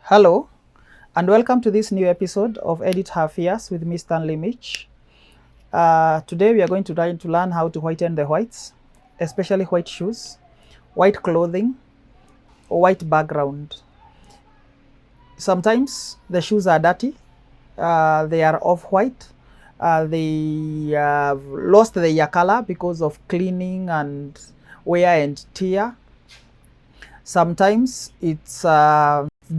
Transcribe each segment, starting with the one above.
Hello, and welcome to this new episode of Edit Her Fears with me, Stanley Mitch. Today we are going to try to learn how to whiten the whites, especially white shoes, white clothing, or white background. Sometimes the shoes are dirty, they are off-white, they have lost their color because of cleaning and wear and tear. Sometimes it's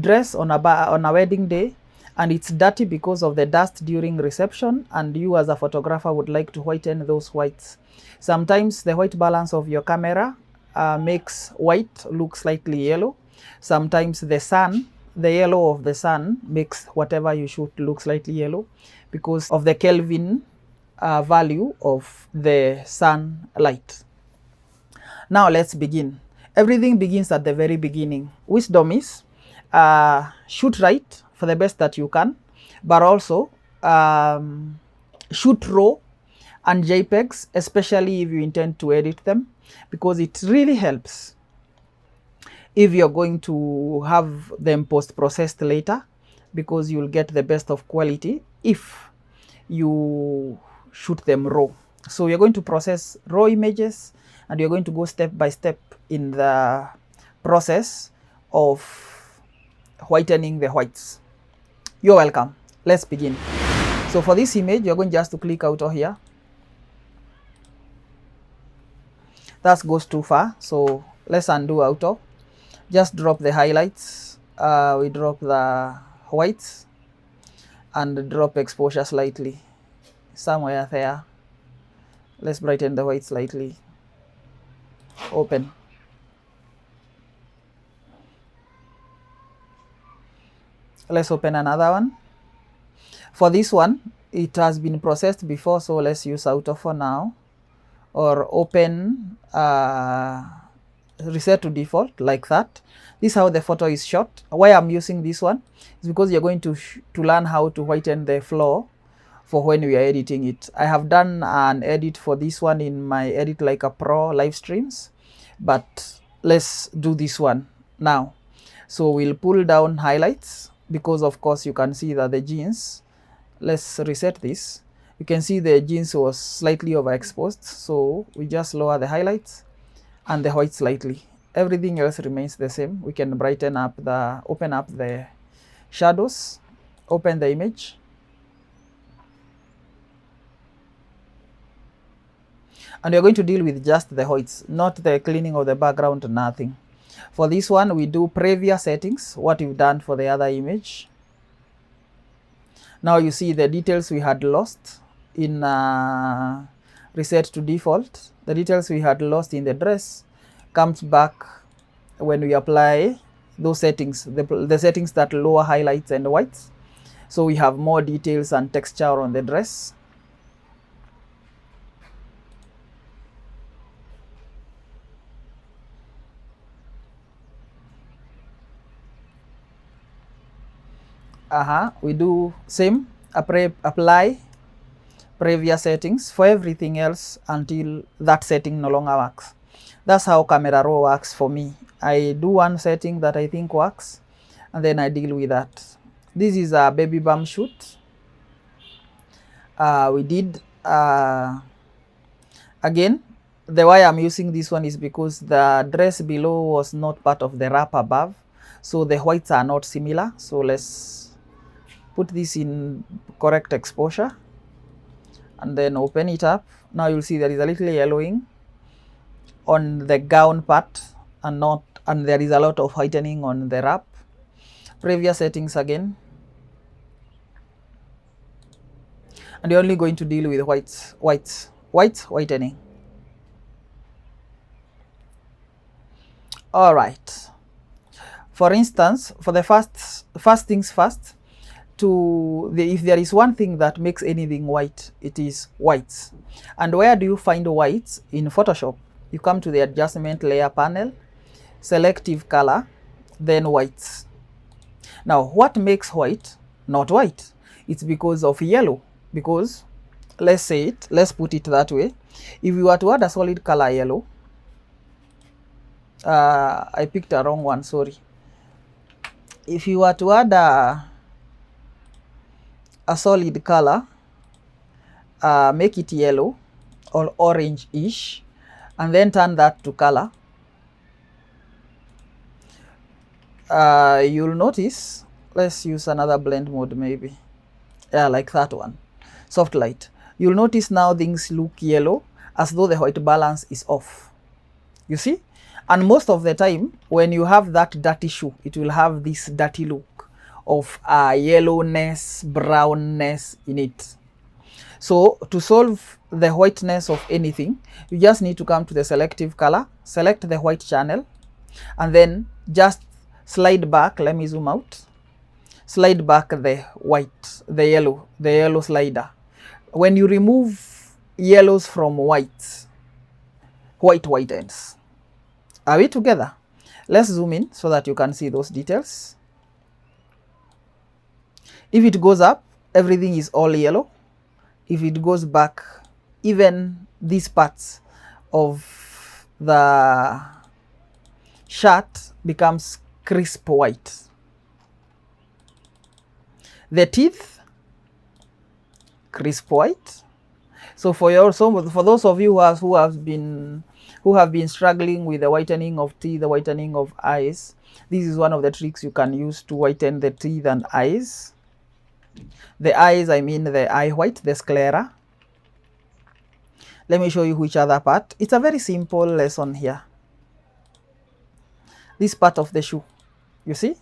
dress on a wedding day and it's dirty because of the dust during reception, and you as a photographer would like to whiten those whites. Sometimes the white balance of your camera makes white look slightly yellow. Sometimes the yellow of the sun makes whatever you shoot look slightly yellow because of the Kelvin value of the sunlight. Now let's begin. Everything begins at the very beginning. Wisdom is shoot right for the best that you can, but also shoot RAW and JPEGs, especially if you intend to edit them, because it really helps if you're going to have them post-processed later, because you'll get the best of quality if you shoot them RAW. So you're going to process RAW images, and you're going to go step by step in the process of whitening the whites. You're welcome. Let's begin. So for this image, you're going just to click out of here. That goes too far, so let's undo out of. Just drop the highlights. We drop the whites and drop exposure slightly. Somewhere there. Let's brighten the white slightly. Open. Let's open another one. For this one, it has been processed before, so let's use auto for now, or open reset to default like that. This is how the photo is shot. Why I'm using this one is because you're going to learn how to whiten the floor for when we are editing it. I have done an edit for this one in my Edit Like a Pro live streams, but let's do this one now. So we'll pull down highlights, because of course you can see that the jeans, let's reset this. You can see the jeans was slightly overexposed, so we just lower the highlights and the white slightly. Everything else remains the same. We can brighten up open up the shadows, open the image. And you're going to deal with just the whites, not the cleaning of the background, nothing. For this one, we do previous settings, what we've done for the other image. Now you see the details we had lost in reset to default. The details we had lost in the dress comes back when we apply those settings, the settings that lower highlights and whites. So we have more details and texture on the dress. We do same, apply previous settings for everything else until that setting no longer works. That's how Camera Raw works for me. I do one setting that I think works, and then I deal with that. This is a baby bump shoot. We did again. The why I'm using this one is because the dress below was not part of the wrap above, so the whites are not similar. So let's put this in correct exposure and then open it up. Now you'll see there is a little yellowing on the gown part and there is a lot of whitening on the wrap. Previous settings again. And you're only going to deal with whites, whitening. All right. For instance, for the first things first, if there is one thing that makes anything white, it is whites. And where do you find whites? In Photoshop. You come to the adjustment layer panel, selective color, then whites. Now what makes white not white? It's because of yellow. Because let's put it that way. If you were to add a solid color yellow, I picked a wrong one, sorry. if you were to add a solid color, make it yellow or orange-ish, and then turn that to color, you'll notice, let's use another blend mode maybe, yeah, like that one, soft light. You'll notice now things look yellow as though the white balance is off, you see. And most of the time when you have that dirty shoe, it will have this dirty look of yellowness, brownness in it. So to solve the whiteness of anything, you just need to come to the selective color, select the white channel, and then just slide back. Let me zoom out. Slide back the white, the yellow slider. When you remove yellows from whites, white whitens. Are we together? Let's zoom in so that you can see those details. If it goes up, everything is all yellow. If it goes back, even these parts of the shirt becomes crisp white. The teeth, crisp white. So for those of you who have been struggling with the whitening of teeth, the whitening of eyes, this is one of the tricks you can use to whiten the teeth and eyes. The eyes, I mean the eye white, the sclera. Let me show you which other part. It's a very simple lesson here. This part of the shoe, you see?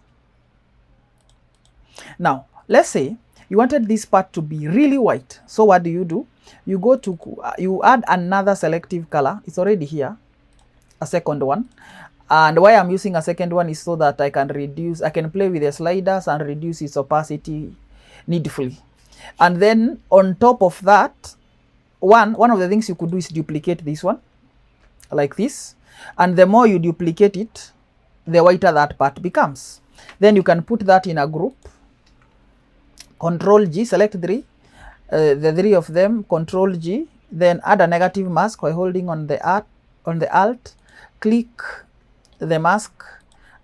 Now, let's say you wanted this part to be really white. So what do? You go to, you add another selective color. It's already here, a second one. And why I'm using a second one is so that I can play with the sliders and reduce its opacity needfully. And then on top of that, one of the things you could do is duplicate this one, like this. And the more you duplicate it, the whiter that part becomes. Then you can put that in a group. Control G, select the three of them, Control G, then add a negative mask by holding on the Alt, click the mask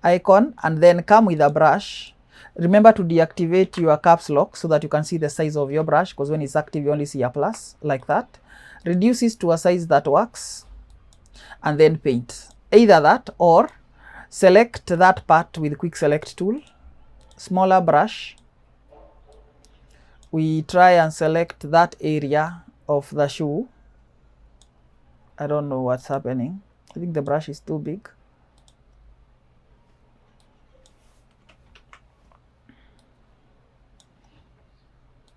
icon, and then come with a brush. Remember to deactivate your caps lock so that you can see the size of your brush, because when it's active you only see a plus, like that. Reduce it to a size that works, and then paint. Either that or select that part with quick select tool, smaller brush. We try and select that area of the shoe. I don't know what's happening. I think the brush is too big.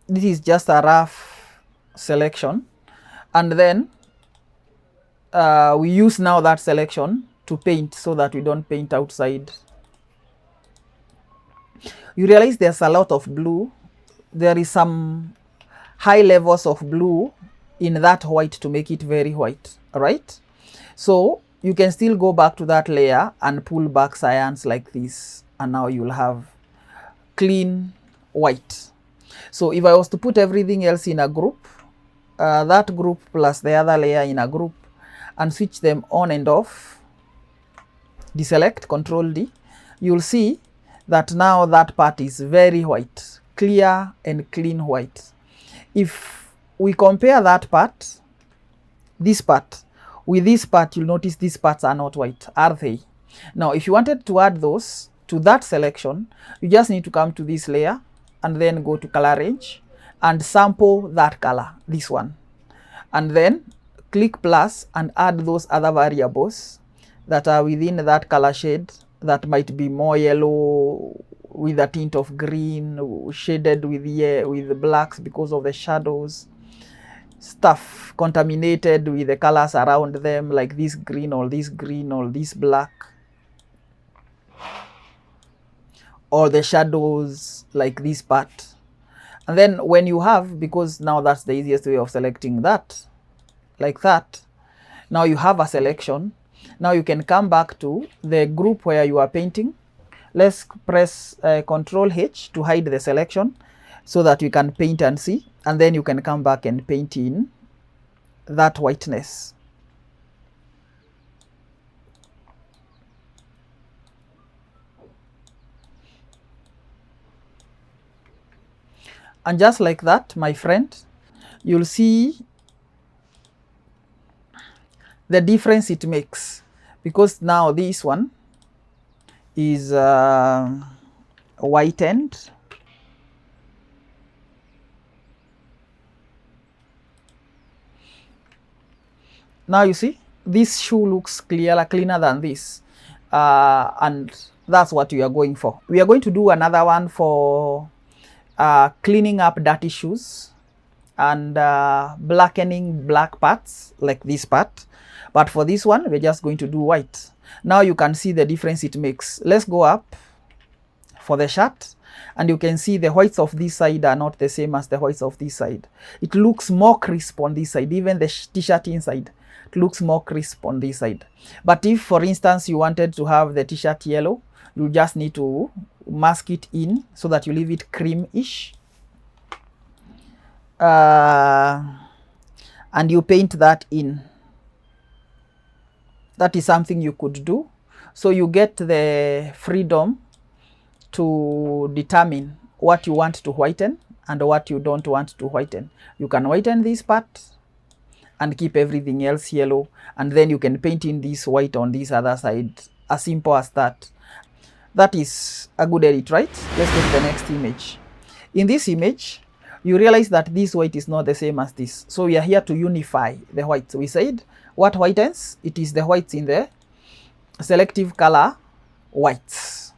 This is just a rough selection. And then we use now that selection to paint so that we don't paint outside. You realize there's a lot of blue. There is some high levels of blue in that white to make it very white, right? So you can still go back to that layer and pull back cyans like this, and now you'll have clean white. So if I was to put everything else in a group, that group plus the other layer in a group, and switch them on and off, deselect, Control D, you'll see that now that part is very white, clear and clean white. If we compare that part, this part, with this part, you'll notice these parts are not white, are they? Now, if you wanted to add those to that selection, you just need to come to this layer and then go to color range and sample that color, this one. And then click plus and add those other variables that are within that color shade that might be more yellow with a tint of green, shaded with blacks because of the shadows, stuff contaminated with the colors around them, like this green or this green or this black, or the shadows like this part. And then when you have, because now that's the easiest way of selecting that, like that, now you have a selection. Now you can come back to the group where you are painting. Let's press Control H to hide the selection so that you can paint and see, and then you can come back and paint in that whiteness. And just like that, my friend, you'll see the difference it makes, because now this one is whitened. Now you see this shoe looks cleaner than this, and that's what we are going for. We are going to do another one for cleaning up dirty shoes and blackening black parts like this part, but for this one we're just going to do white. Now you can see the difference it makes. Let's go up for the shirt, and you can see the whites of this side are not the same as the whites of this side. It looks more crisp on this side. Even the t-shirt inside, it looks more crisp on this side. But if, for instance, you wanted to have the t-shirt yellow, you just need to mask it in so that you leave it creamish. And you paint that in. That is something you could do. So you get the freedom to determine what you want to whiten and what you don't want to whiten. You can whiten this part and keep everything else yellow, and then you can paint in this white on this other side. As simple as that. That is a good edit, right? Let's go to the next image. In this image, you realize that this white is not the same as this. So we are here to unify the whites. We said what whitens? It is the whites in the selective color whites.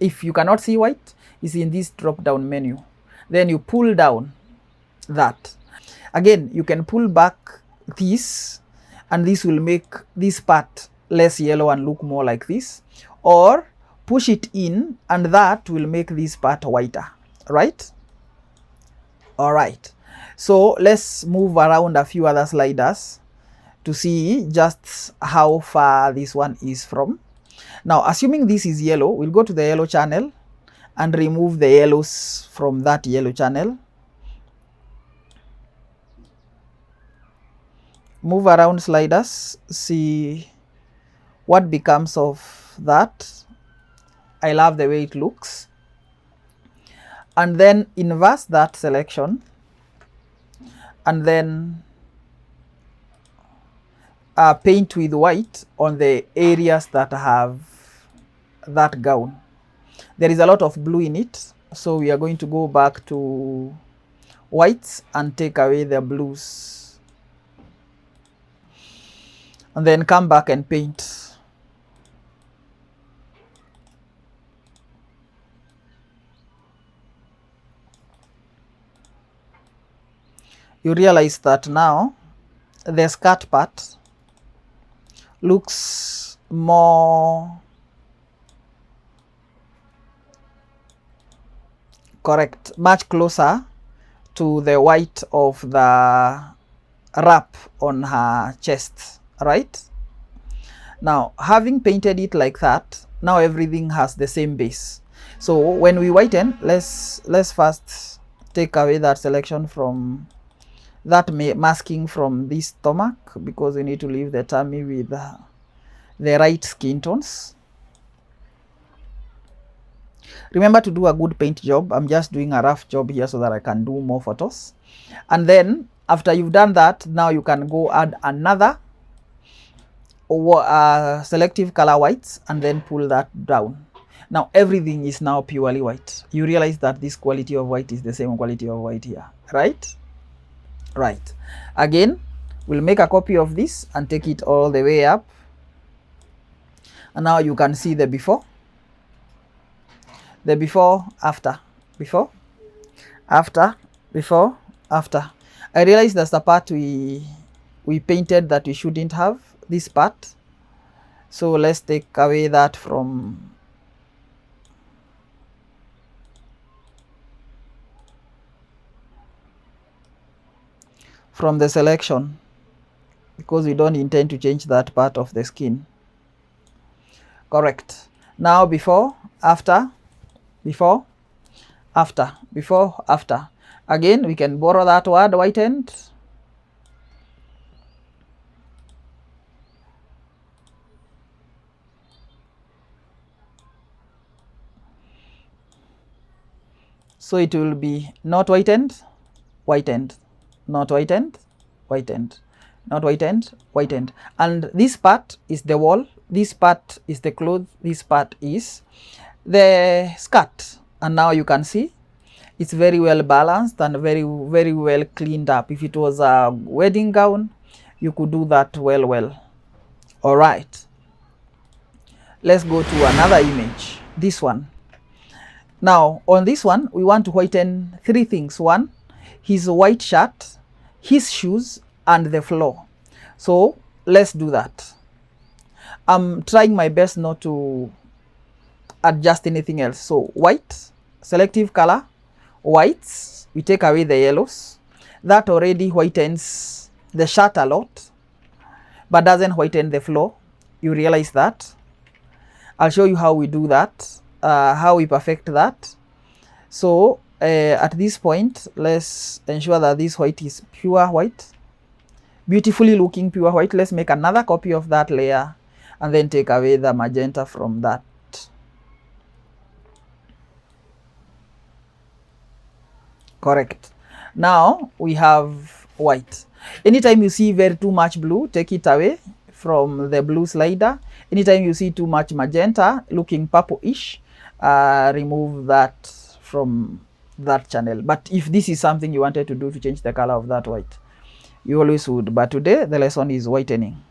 If you cannot see white, it's in this drop down menu. Then you pull down that. Again, you can pull back this, and this will make this part less yellow and look more like this, or push it in and that will make this part whiter, right? All right, so let's move around a few other sliders to see just how far this one is from. Now, assuming this is yellow, we'll go to the yellow channel and remove the yellows from that yellow channel. Move around sliders, see what becomes of that. I love the way it looks. And then inverse that selection, and then paint with white on the areas that have that gown. There is a lot of blue in it, so we are going to go back to whites and take away the blues, and then come back and paint. You realize that now the skirt part looks more correct, much closer to the white of the wrap on her chest, right? Now, having painted it like that, now everything has the same base. So when we whiten, let's first take away that selection from that masking from this stomach, because we need to leave the tummy with the right skin tones. Remember to do a good paint job. I'm just doing a rough job here so that I can do more photos. And then after you've done that, now you can go add another selective color whites and then pull that down. Now everything is now purely white. You realize that this quality of white is the same quality of white here, right? Right. Again, we'll make a copy of this and take it all the way up. And now you can see the before, after, before, after, before, after. I realized that's the part we painted that we shouldn't have, this part. So let's take away that from the selection, because we don't intend to change that part of the skin. Correct. Now before, after, before, after, before, after. Again, we can borrow that word whitened. So it will be not whitened, whitened, not whitened, whitened, not whitened, whitened. And this part is the wall, this part is the clothes, this part is the skirt. And now you can see it's very well balanced and very well cleaned up. If it was a wedding gown, you could do that well. All right, let's go to another image, this one. Now on this one we want to whiten three things. One, his white shirt, his shoes, and the floor. So let's do that. I'm trying my best not to adjust anything else. So white, selective color, whites, we take away the yellows. That already whitens the shirt a lot, but doesn't whiten the floor. You realize that? I'll show you how we do that, how we perfect that. So at this point, let's ensure that this white is pure white, beautifully looking pure white. Let's make another copy of that layer and then take away the magenta from that. Correct. Now we have white. Anytime you see very too much blue, take it away from the blue slider. Anytime you see too much magenta looking purple-ish, remove that from that channel. But if this is something you wanted to do to change the color of that white, you always would. But today the lesson is whitening,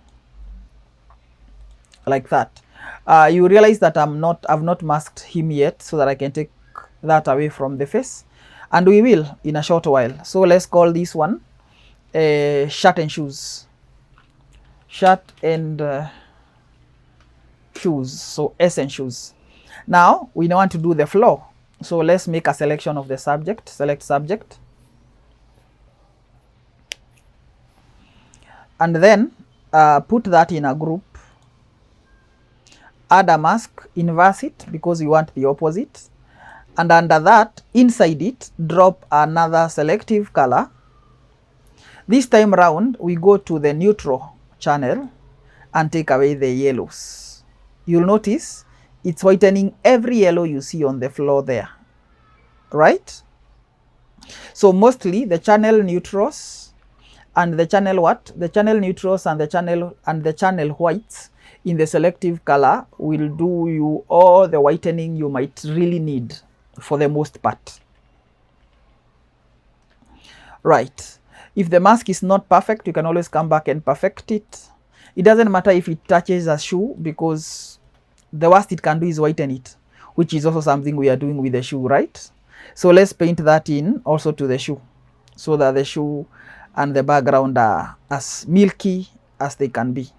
like that. You realize that I've not masked him yet, so that I can take that away from the face, and we will in a short while. So let's call this one shirt and shoes. Shirt and shoes. So S and shoes. Now we want to do the floor. So let's make a selection of the subject. Select subject. And then put that in a group. Add a mask, inverse it because we want the opposite. And under that, inside it, drop another selective color. This time round, we go to the neutral channel and take away the yellows. You'll notice it's whitening every yellow you see on the floor there, right? So mostly the channel neutrals and the channel what? The channel neutrals and the channel whites in the selective color will do you all the whitening you might really need for the most part. Right. If the mask is not perfect, you can always come back and perfect it. It doesn't matter if it touches a shoe, because the worst it can do is whiten it, which is also something we are doing with the shoe, right? So let's paint that in also to the shoe, so that the shoe and the background are as milky as they can be.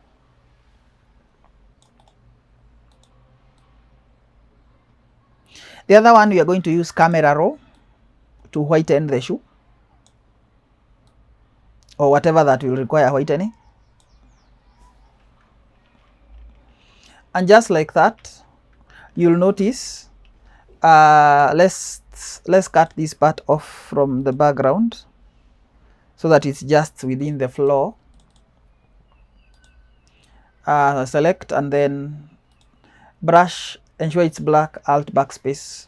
The other one, we are going to use camera raw to whiten the shoe, or whatever that will require whitening. And just like that, you'll notice, let's cut this part off from the background so that it's just within the floor. Select and then brush, ensure it's black, alt backspace,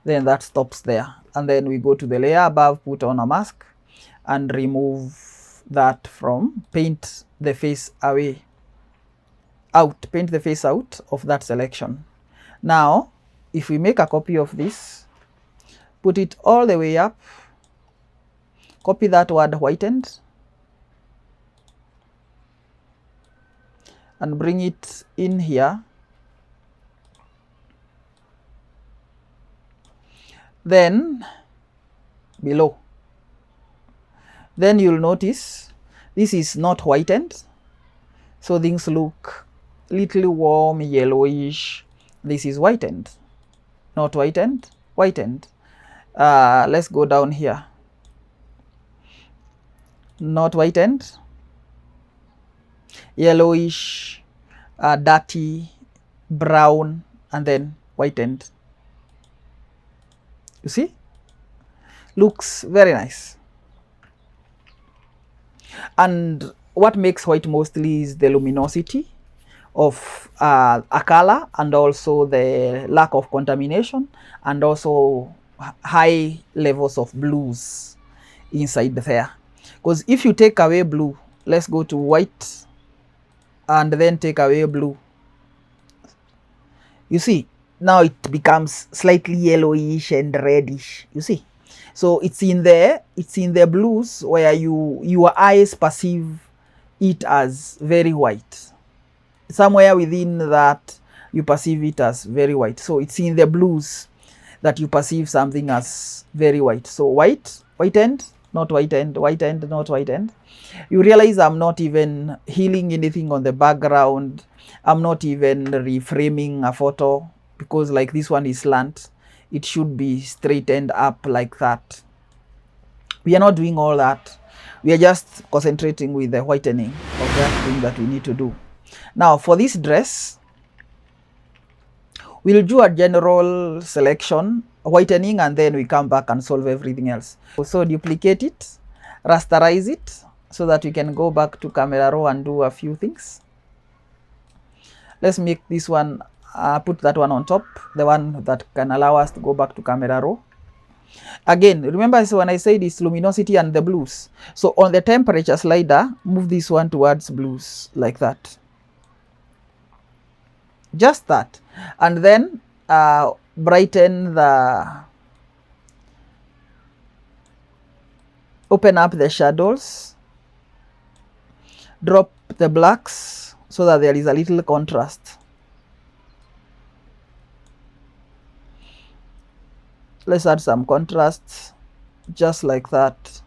then that stops there. And then we go to the layer above, put on a mask and remove that from, paint the face away, paint the face out of that selection. Now if we make a copy of this, put it all the way up, copy that word whitened and bring it in here. Then below, then you'll notice this is not whitened, so things look little warm yellowish. This is whitened, not whitened, whitened. Let's go down here. Not whitened, yellowish, dirty, brown, and then whitened. You see? Looks very nice. And what makes white mostly is the luminosity of a color, and also the lack of contamination, and also high levels of blues inside there. Because if you take away blue, let's go to white and then take away blue, you see now it becomes slightly yellowish and reddish, you see. So it's in the blues where your eyes perceive it as very white. Somewhere within that you perceive it as very white. So it's in the blues that you perceive something as very white. So white, whitened, not whitened, whitened, not whitened. You realize I'm not even healing anything on the background. I'm not even reframing a photo, because like this one is slant. It should be straightened up like that. We are not doing all that. We are just concentrating with the whitening of that thing that we need to do. Now for this dress, we'll do a general selection, whitening, and then we come back and solve everything else. So duplicate it, rasterize it, so that we can go back to camera raw and do a few things. Let's make this one, put that one on top, the one that can allow us to go back to camera raw. Again, remember when I said it's luminosity and the blues. So on the temperature slider, move this one towards blues like that. Just that. And then brighten open up the shadows, drop the blacks so that there is a little contrast. Let's add some contrast, just like that.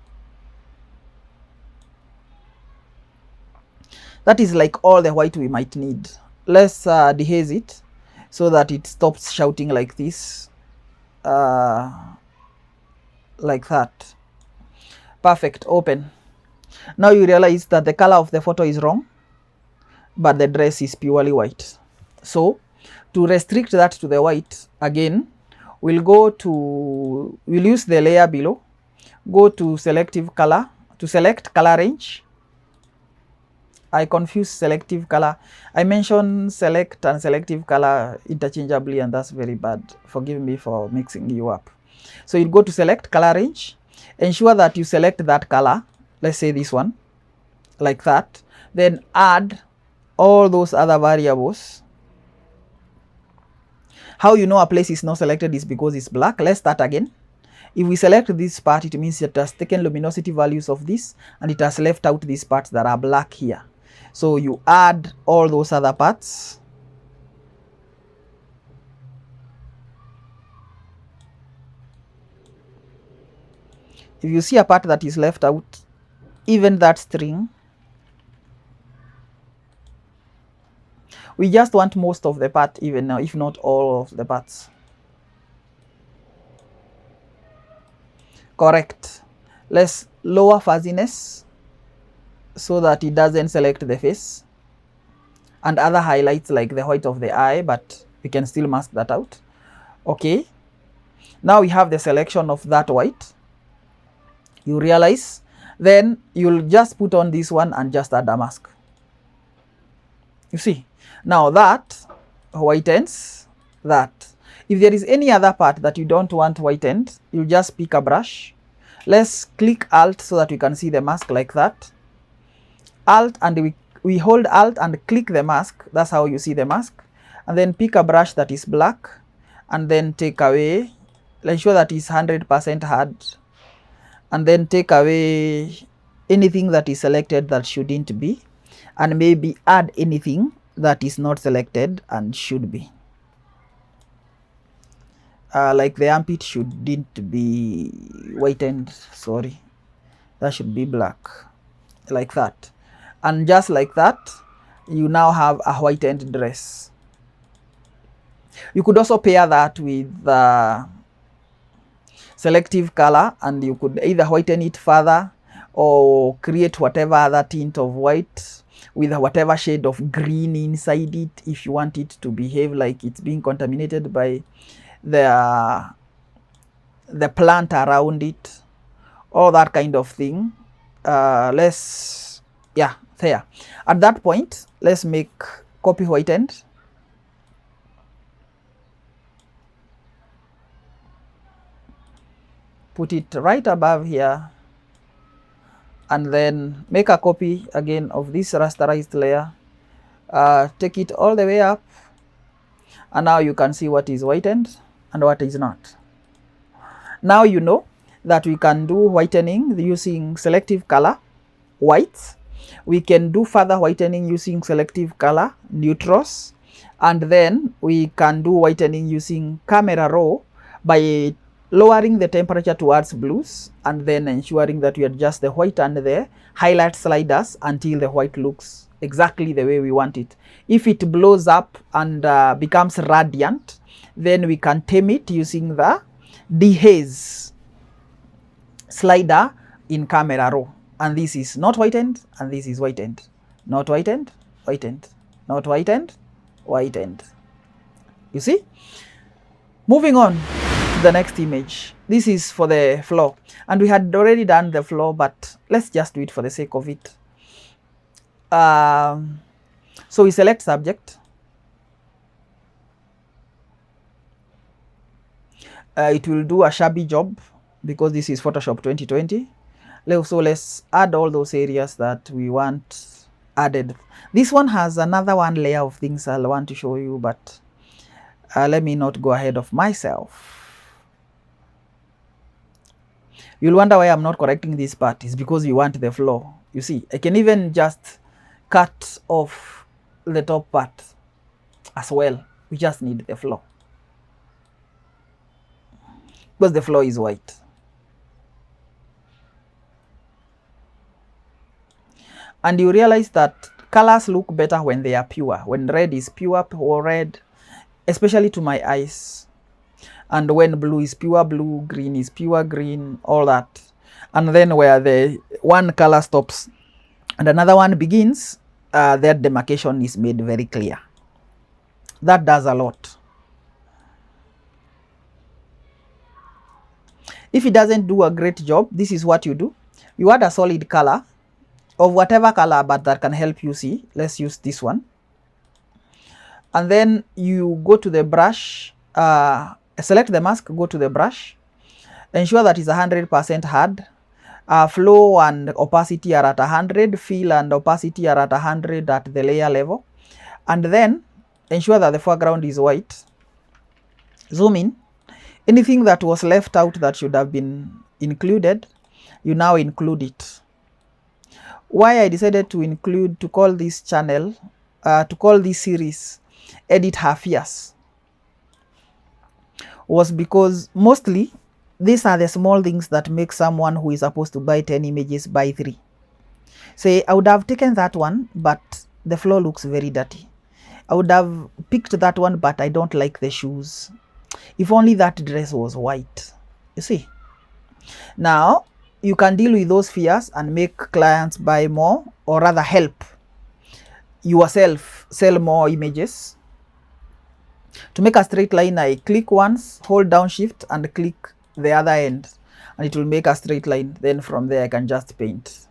That is like all the white we might need. Let's dehaze it so that it stops shouting like this, like that. Perfect. Open. Now you realize that the color of the photo is wrong, but the dress is purely white. So to restrict that to the white, again, we'll use the layer below, go to selective color, to select color range. I confuse selective color. I mention select and selective color interchangeably, and that's very bad. Forgive me for mixing you up. So you go to select color range, ensure that you select that color, let's say this one, like that. Then add all those other variables. How you know a place is not selected is because it's black. Let's start again. If we select this part, it means it has taken luminosity values of this and it has left out these parts that are black here. So you add all those other parts. If you see a part that is left out, even that string, we just want most of the part, even now, if not all of the parts. Correct. Let's lower fuzziness so that it doesn't select the face and other highlights like the white of the eye, but we can still mask that out. Okay. Now we have the selection of that white. You realize, then you'll just put on this one and just add a mask. You see, now that whitens that. If there is any other part that you don't want whitened, you just pick a brush. Let's click Alt so that we can see the mask like that. Alt, and we hold Alt and click the mask. That's how you see the mask. And then pick a brush that is black and then take away. Ensure that is 100% hard. And then take away anything that is selected that shouldn't be, and maybe add anything that is not selected and should be. Like the armpit shouldn't be whitened, sorry, that should be black, like that. And just like that, you now have a whitened dress. You could also pair that with selective color, and you could either whiten it further or create whatever other tint of white with whatever shade of green inside it if you want it to behave like it's being contaminated by the plant around it, all that kind of thing. Let's, yeah, there. At that point, let's make copy whitened. put it right above here, and then make a copy again of this rasterized layer, take it all the way up, and now you can see what is whitened and what is not. Now you know that we can do whitening using selective color whites. We can do further whitening using selective color neutrals, and then we can do whitening using camera raw by lowering the temperature towards blues and then ensuring that we adjust the white and the highlight sliders until the white looks exactly the way we want it. If it blows up and becomes radiant, then we can tame it using the dehaze slider in camera raw. And this is not whitened, and this is whitened. Not whitened, whitened. Not whitened, whitened. You see? Moving on to the next image. This is for the floor. And we had already done the floor, but let's just do it for the sake of it. So we select subject. It will do a shabby job because this is Photoshop 2020. So let's add all those areas that we want added. This one has another one layer of things I'll want to show you, but let me not go ahead of myself. You'll wonder why I'm not correcting this part. It's because you want the floor. You see, I can even just cut off the top part as well. We just need the floor because the floor is white. And you realize that colors look better when they are pure. When red is pure or red, especially to my eyes. And when blue is pure blue, green is pure green, all that. And then where the one color stops and another one begins, that demarcation is made very clear. That does a lot. If it doesn't do a great job, this is what you do. You add a solid color of whatever color, but that can help you see. Let's use this one. And then you go to the brush, select the mask, go to the brush, ensure that it's 100% hard. Flow and opacity are at 100, fill and opacity are at 100 at the layer level. And then ensure that the foreground is white. Zoom in. Anything that was left out that should have been included, you now include it. Why I decided to call this channel, to call this series Edit Half Years, was because mostly these are the small things that make someone who is supposed to buy 10 images buy 3. Say, I would have taken that one, but the floor looks very dirty. I would have picked that one, but I don't like the shoes. If only that dress was white. You see? Now, you can deal with those fears and make clients buy more, or rather help yourself sell more images. To make a straight line, I click once, hold down shift and click the other end, and it will make a straight line. Then from there I can just paint.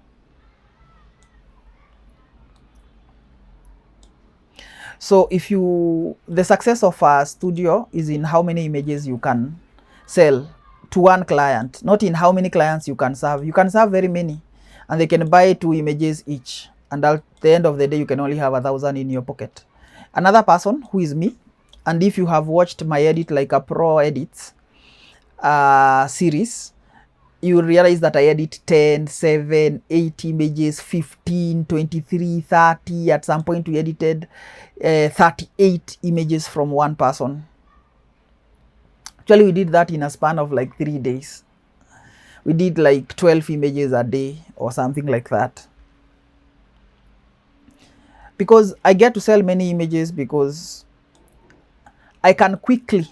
So if the success of a studio is in how many images you can sell to one client, not in how many clients you can serve. You can serve very many and they can buy 2 images each, and at the end of the day you can only have 1,000 in your pocket. Another person who is me, and if you have watched my Edit Like a Pro edits series, you will realize that I edit 10, 7, 8 images, 15, 23, 30. At some point we edited 38 images from one person. Actually, we did that in a span of like 3 days. We did like 12 images a day or something like that. Because I get to sell many images because I can quickly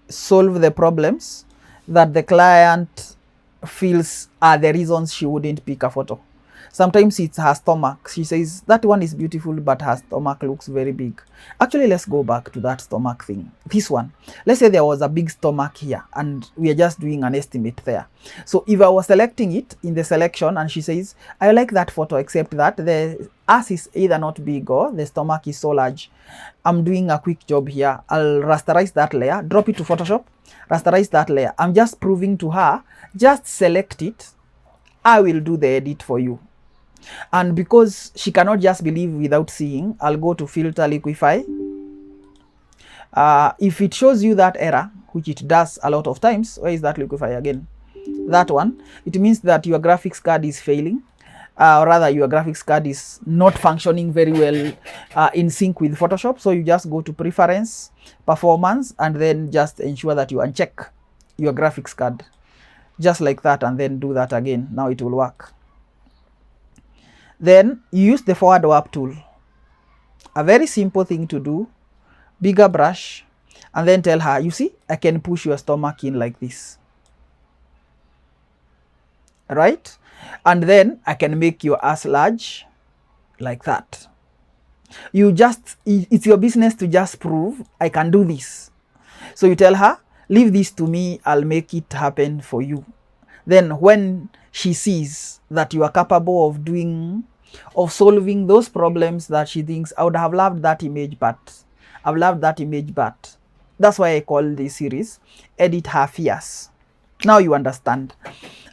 solve the problems that the client feels are the reasons she wouldn't pick a photo. Sometimes it's her stomach. She says, that one is beautiful, but her stomach looks very big. Actually, let's go back to that stomach thing. This one. Let's say there was a big stomach here, and we are just doing an estimate there. So if I was selecting it in the selection, and she says, I like that photo, except that the ass is either not big or the stomach is so large. I'm doing a quick job here. I'll rasterize that layer, drop it to Photoshop, rasterize that layer. I'm just proving to her, just select it, I will do the edit for you. And because she cannot just believe without seeing, I'll go to filter liquify. If it shows you that error, which it does a lot of times, where is that liquify again? That one, it means that your graphics card is failing, or rather your graphics card is not functioning very well in sync with Photoshop. So you just go to preference, performance, and then just ensure that you uncheck your graphics card, just like that, and then do that again. Now it will work. Then you use the forward warp tool, a very simple thing to do, bigger brush, and then tell her, you see, I can push your stomach in like this, right? And then I can make your ass large like that. You just, it's your business to just prove I can do this. So you tell her, leave this to me, I'll make it happen for you. Then when she sees that you are capable of solving those problems that she thinks, I would have loved that image, but I've loved that image, but that's why I call this series Edit Her Fears. Now you understand.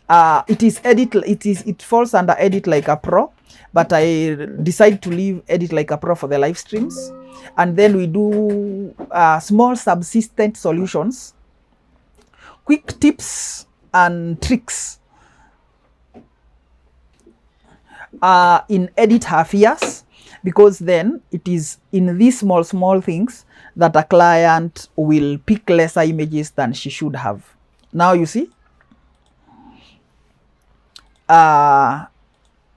It falls under Edit Like a Pro, but I decide to leave Edit Like a Pro for the live streams. And then we do small subsistent solutions, quick tips and tricks in Edit Her Fears, because then it is in these small things that a client will pick lesser images than she should have. Now you see,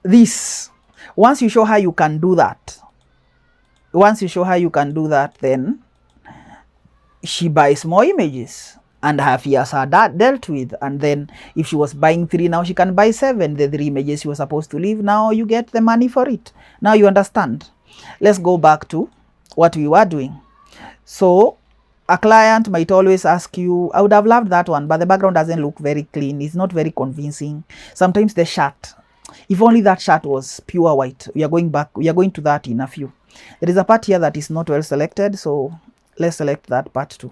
this, once you show her you can do that, then she buys more images and her fears are dealt with. And then if she was buying 3, now she can buy 7. The 3 images she was supposed to leave, now you get the money for it. Now you understand. Let's go back to what we were doing. So a client might always ask you, I would have loved that one, but the background doesn't look very clean. It's not very convincing. Sometimes the shirt, if only that shirt was pure white. We are going to that in a few. There is a part here that is not well selected, so let's select that part too.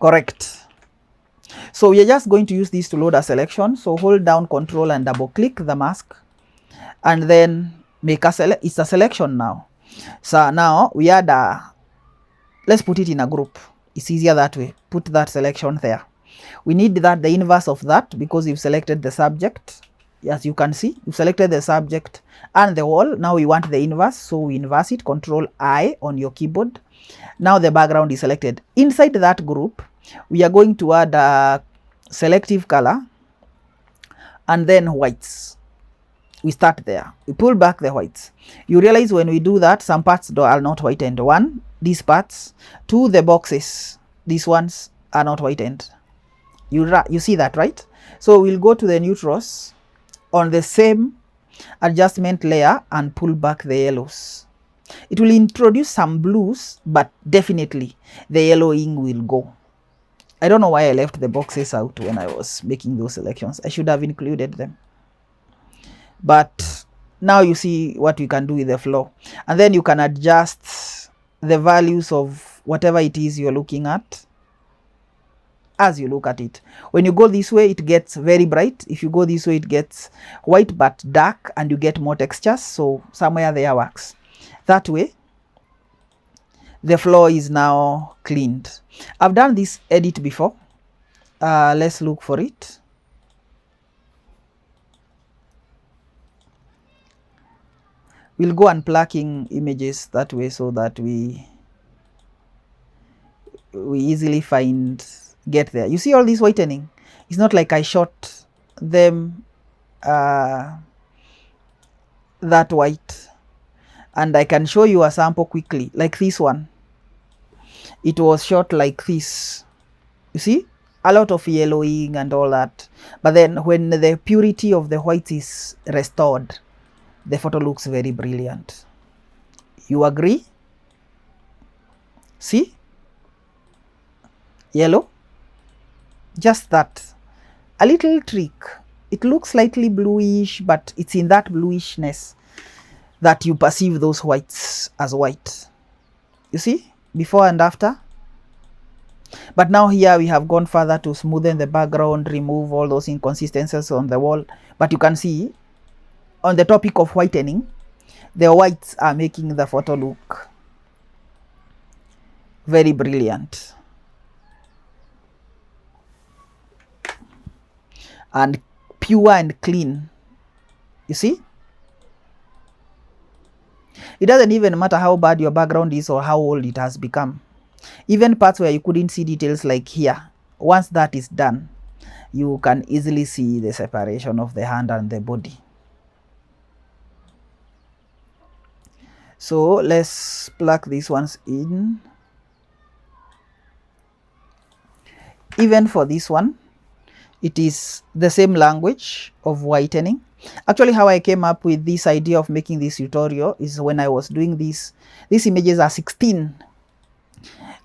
Correct. So we are just going to use this to load a selection. So hold down Control and double click the mask, and then make a it's a selection now. So now we add let's put it in a group. It's easier that way. Put that selection there. We need the inverse of that, because you've selected the subject. As you can see, you've selected the subject and the wall. Now we want the inverse, so we inverse it. Control I on your keyboard. Now the background is selected. Inside that group, we are going to add a selective color and then whites. We start there. We pull back the whites. You realize when we do that, some parts are not whitened. 1, these parts. 2, the boxes. These ones are not whitened. You see that, right? So we'll go to the neutrals on the same adjustment layer and pull back the yellows. It will introduce some blues, but definitely the yellowing will go. I don't know why I left the boxes out when I was making those selections. I should have included them. But now you see what we can do with the flow. And then you can adjust the values of whatever it is you're looking at as you look at it. When you go this way, it gets very bright. If you go this way, it gets white but dark, and you get more textures. So somewhere there works. That way, the flow is now cleaned. I've done this edit before. Let's look for it. We'll go unplugging images that way, so that we easily get there. You see all this whitening? It's not like I shot them that white. And I can show you a sample quickly, like this one. It was shot like this. You see? A lot of yellowing and all that. But then when the purity of the white is restored, the photo looks very brilliant. You agree? See? Yellow? Just that. A little trick. It looks slightly bluish, but it's in that bluishness that you perceive those whites as white. You see? Before and after. But now here we have gone further to smoothen the background, remove all those inconsistencies on the wall. But you can see on the topic of whitening, the whites are making the photo look very brilliant and pure and clean. You see, it doesn't even matter how bad your background is or how old it has become. Even parts where you couldn't see details like here, once that is done, you can easily see the separation of the hand and the body. So let's plug these ones in. Even for this one, it is the same language of whitening. Actually, how I came up with this idea of making this tutorial is when I was doing this. These images are 16,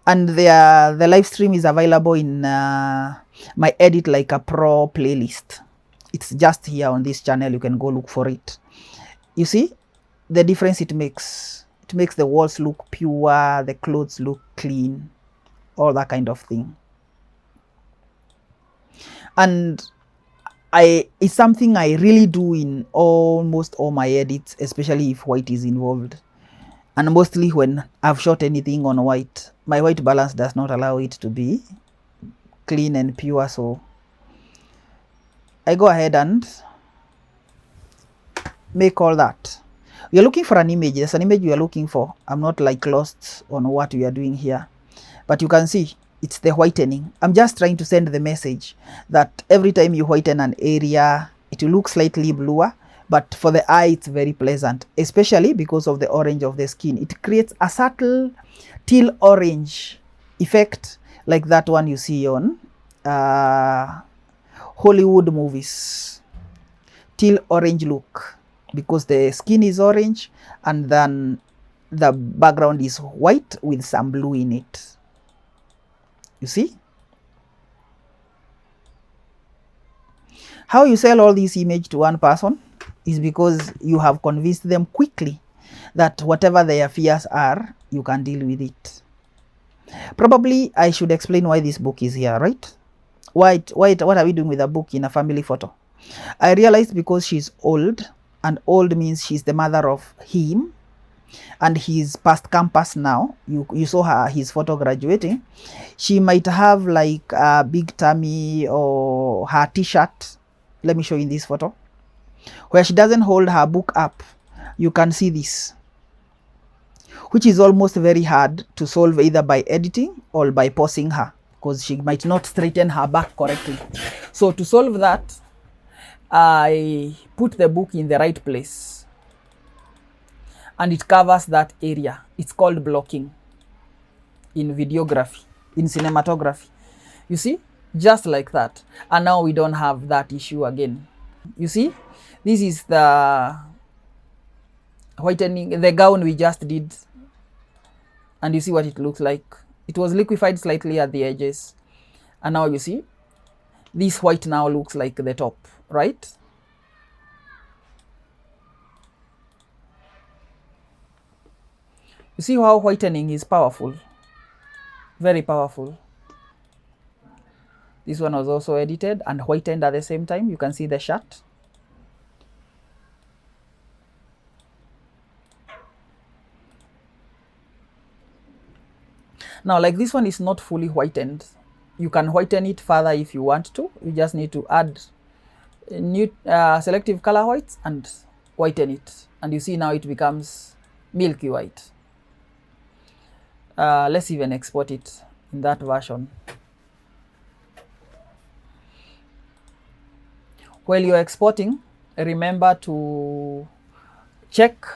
and the live stream is available in my Edit Like a Pro playlist. It's just here on this channel. You can go look for it. You see the difference it makes. It makes the walls look pure, the clothes look clean, all that kind of thing. And it's something I really do in almost all my edits, especially if white is involved. And mostly when I've shot anything on white, my white balance does not allow it to be clean and pure. So I go ahead and make all that. You're looking for an image. There's an image you are looking for. I'm not like lost on what we are doing here. But you can see it's the whitening. I'm just trying to send the message that every time you whiten an area, it will look slightly bluer, but for the eye, it's very pleasant, especially because of the orange of the skin. It creates a subtle teal orange effect like that one you see on Hollywood movies. Teal orange look because the skin is orange and then the background is white with some blue in it. You see how you sell all these images to one person is because you have convinced them quickly that whatever their fears are, you can deal with it. Probably I should explain why this book is here, right? What are we doing with a book in a family photo? I realized because she's old, and old means she's the mother of him, and he's past campus now. You saw her, his photo graduating. She might have like a big tummy or her t-shirt. Let me show you in this photo where she doesn't hold her book up. You can see this, which is almost very hard to solve either by editing or by posing her, because she might not straighten her back correctly. So to solve that, I put the book in the right place and it covers that area. It's called blocking in videography, in cinematography. You see, just like that. And now we don't have that issue again. You see, this is the whitening, the gown we just did, and you see what it looks like. It was liquefied slightly at the edges, and now you see this white now looks like the top, right? You see how whitening is powerful, very powerful. This one was also edited and whitened at the same time. You can see the shirt. Now, like this one is not fully whitened. You can whiten it further if you want to. You just need to add new selective color whites and whiten it. And you see now it becomes milky white. Let's even export it in that version. While you're exporting, remember to check,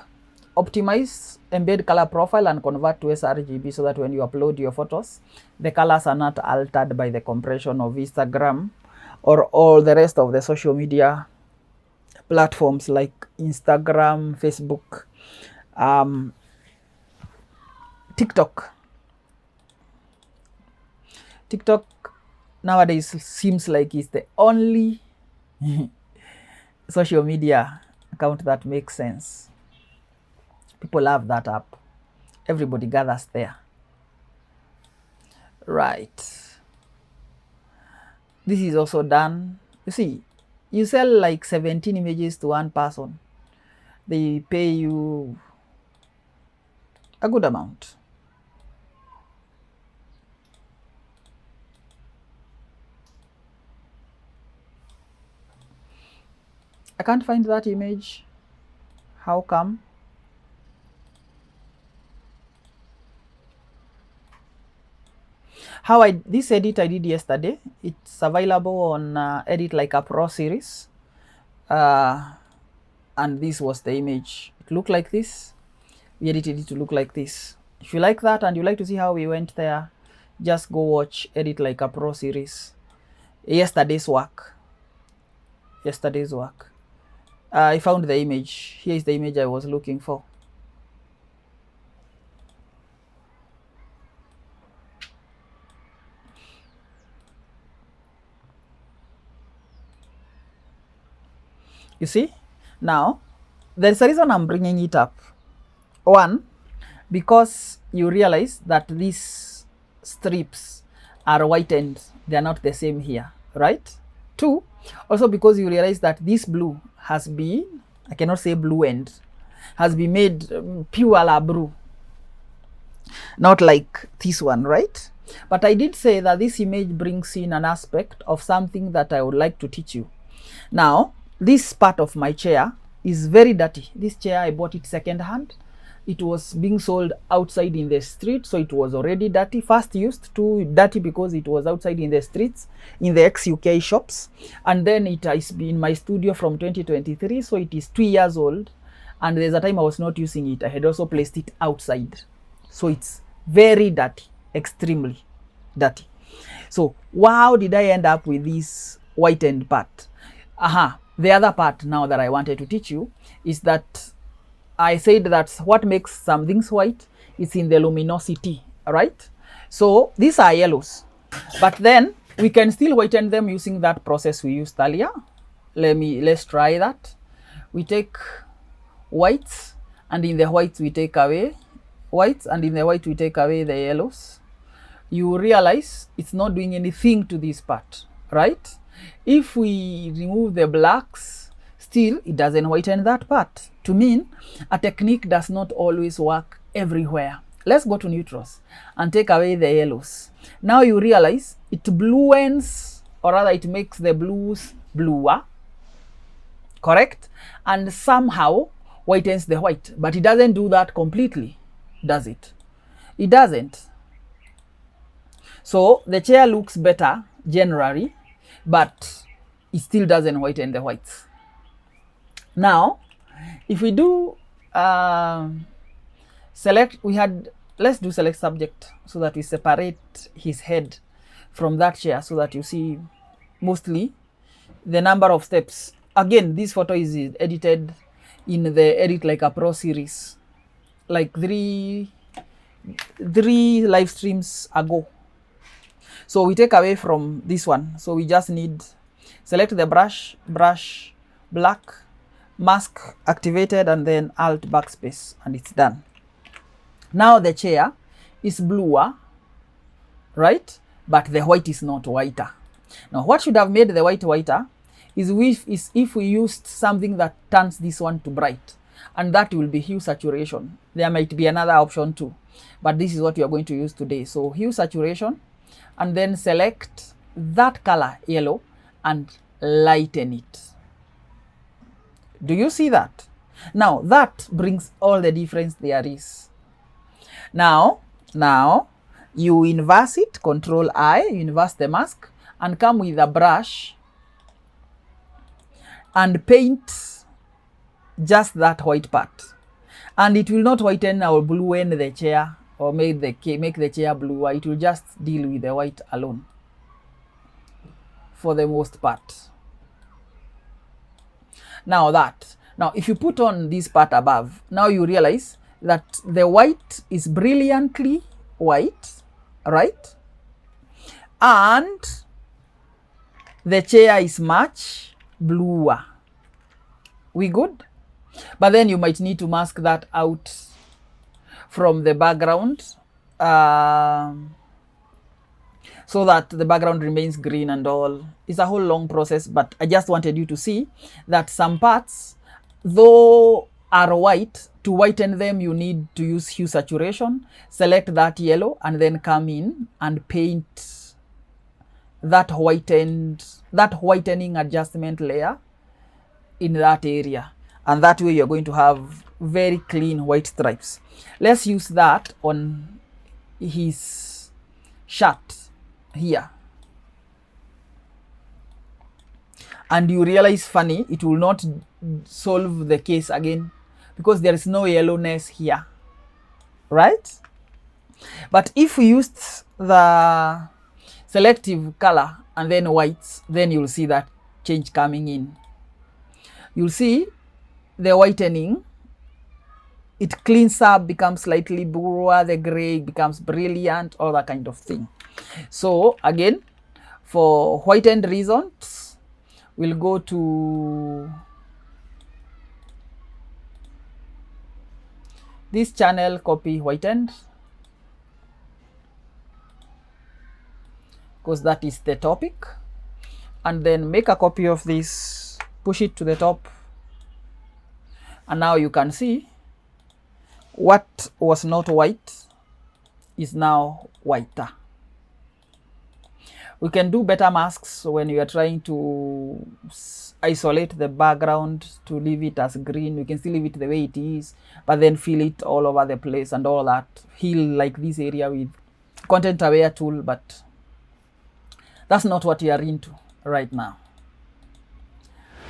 optimize, embed color profile and convert to sRGB so that when you upload your photos, the colors are not altered by the compression of Instagram or all the rest of the social media platforms like Instagram, Facebook, TikTok. TikTok nowadays seems like it's the only social media account that makes sense. People love that app. Everybody gathers there. Right. This is also done. You see, you sell like 17 images to one person. They pay you a good amount. I can't find that image. How come? This edit I did yesterday, it's available on Edit Like a Pro series. And this was the image. It looked like this. We edited it to look like this. If you like that and you like to see how we went there, just go watch Edit Like a Pro series. Yesterday's work. I found the image. Here is the image I was looking for. You see? Now, there's a reason I'm bringing it up. One, because you realize that these strips are whitened. They're not the same here, right? Two, also because you realize that this blue has been, I cannot say blue end, has been made pure la blue. Not like this one, right? But I did say that this image brings in an aspect of something that I would like to teach you. Now, this part of my chair is very dirty. This chair, I bought it second hand. It was being sold outside in the street, so it was already dirty. First used, to dirty because it was outside in the streets, in the ex-UK shops. And then it has been in my studio from 2023, so it is 2 years old. And there's a time I was not using it. I had also placed it outside. So it's very dirty, extremely dirty. So how did I end up with this whitened part? The other part now that I wanted to teach you is that I said that what makes some things white is in the luminosity, right? So these are yellows, but then we can still whiten them using that process we used earlier. Let's try that. We take whites, and in the whites we take away whites, and in the white we take away the yellows. You realize it's not doing anything to this part, right? If we remove the blacks, still it doesn't whiten that part. To mean a technique does not always work everywhere. Let's go to neutrals and take away the yellows. Now you realize it bluens, or rather it makes the blues bluer, correct? And somehow whitens the white, but it doesn't do that completely, does it? It doesn't. So the chair looks better generally, but it still doesn't whiten the whites. Now, if we do let's do select subject so that we separate his head from that chair so that you see mostly the number of steps. Again, this photo is edited in the Edit Like a Pro series, like three live streams ago. So we take away from this one. So we just need, select the brush, black, mask activated, and then Alt backspace, and it's done. Now the chair is bluer, right? But the white is not whiter. Now what should have made the white whiter is if we used something that turns this one to bright, and that will be hue saturation. There might be another option too, but this is what we are going to use today. So hue saturation, and then select that color, yellow, and lighten it. Do you see that? Now that brings all the difference there is. Now you inverse it, Control I, you inverse the mask, and come with a brush and paint just that white part. And it will not whiten or bluen the chair or make the chair bluer. It will just deal with the white alone for the most part. Now if you put on this part above, now you realize that the white is brilliantly white, right? And the chair is much bluer. We good? But then you might need to mask that out from the background. so that the background remains green and all. It's a whole long process, but I just wanted you to see that some parts, though are white, to whiten them you need to use hue saturation, select that yellow, and then come in and paint that whitening adjustment layer in that area, and that way you're going to have very clean white stripes. Let's use that on his shirt here, and you realize, funny, it will not solve the case again because there is no yellowness here, right? But if we used the selective color and then whites, then you'll see that change coming in. You'll see the whitening, it cleans up, becomes slightly bluer, the gray becomes brilliant, all that kind of thing. So again, for whitened reasons, we'll go to this channel, copy whitened, because that is the topic, and then make a copy of this, push it to the top, and now you can see what was not white is now whiter. We can do better masks when you are trying to isolate the background to leave it as green. We can still leave it the way it is, but then fill it all over the place and all that. Heal like this area with content aware tool, but that's not what you are into right now.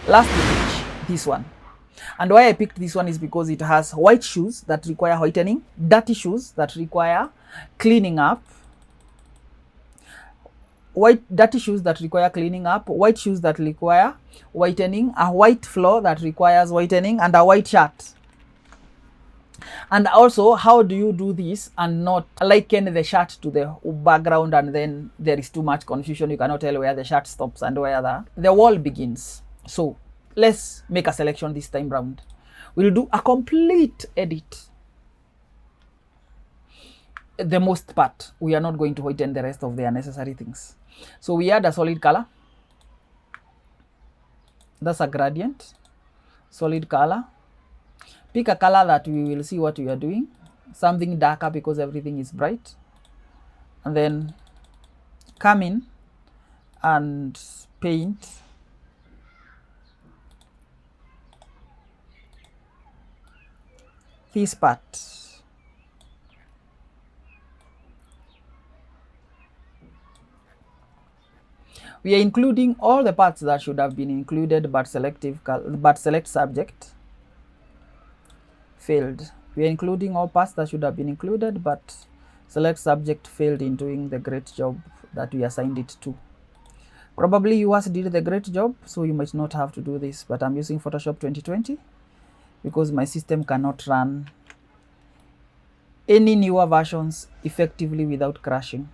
Last image, this one. And why I picked this one is because it has white shoes that require whitening, dirty shoes that require cleaning up, dirty shoes that require cleaning up, white shoes that require whitening, a white floor that requires whitening, and a white shirt. And also, how do you do this and not liken the shirt to the background, and then there is too much confusion, you cannot tell where the shirt stops and where the wall begins. So let's make a selection this time round. We'll do a complete edit. The most part, we are not going to whiten the rest of the unnecessary things. So we add a solid color. That's a gradient. Solid color. Pick a color that we will see what we are doing. Something darker because everything is bright. And then come in and paint this part. We are including all the parts that should have been included, but select subject failed. We are including all parts that should have been included, but select subject failed in doing the great job that we assigned it to. Probably yours did the great job, so you might not have to do this, but I'm using Photoshop 2020 because my system cannot run any newer versions effectively without crashing.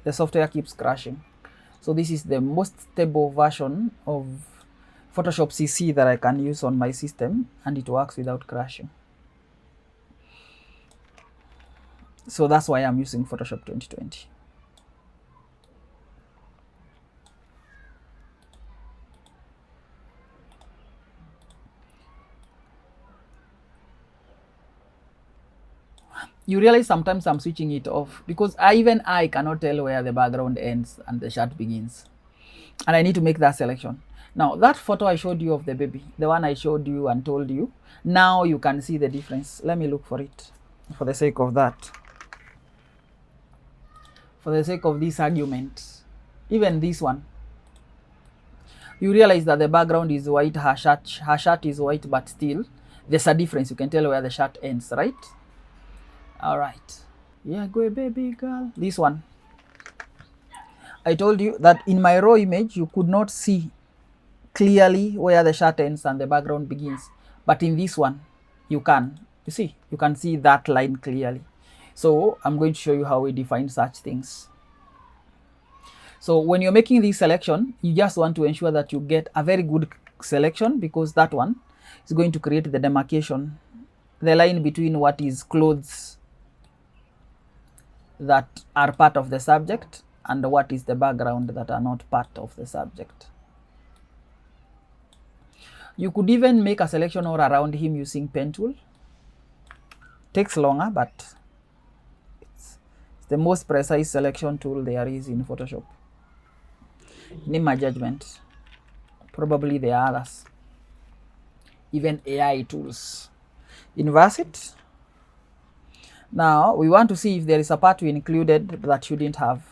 The software keeps crashing. So this is the most stable version of Photoshop CC that I can use on my system, and it works without crashing. So that's why I'm using Photoshop 2020. You realize sometimes I'm switching it off because even I cannot tell where the background ends and the shot begins. And I need to make that selection. Now, that photo I showed you of the baby, the one I showed you and told you, now you can see the difference. Let me look for it for the sake of that. For the sake of this argument, even this one, you realize that the background is white, her shirt is white, but still, there's a difference. You can tell where the shirt ends, right? All right. Yeah, go baby girl. This one. I told you that in my raw image, you could not see clearly where the shirt ends and the background begins. But in this one, you can. You see, you can see that line clearly. So I'm going to show you how we define such things. So when you're making this selection, you just want to ensure that you get a very good selection, because that one is going to create the demarcation, the line between what is clothes that are part of the subject and what is the background that are not part of the subject. You could even make a selection all around him using pen tool. Takes longer, but it's the most precise selection tool there is in Photoshop. Name my judgment. Probably there are others. Even AI tools. Inverse it. Now we want to see if there is a part we included that shouldn't have.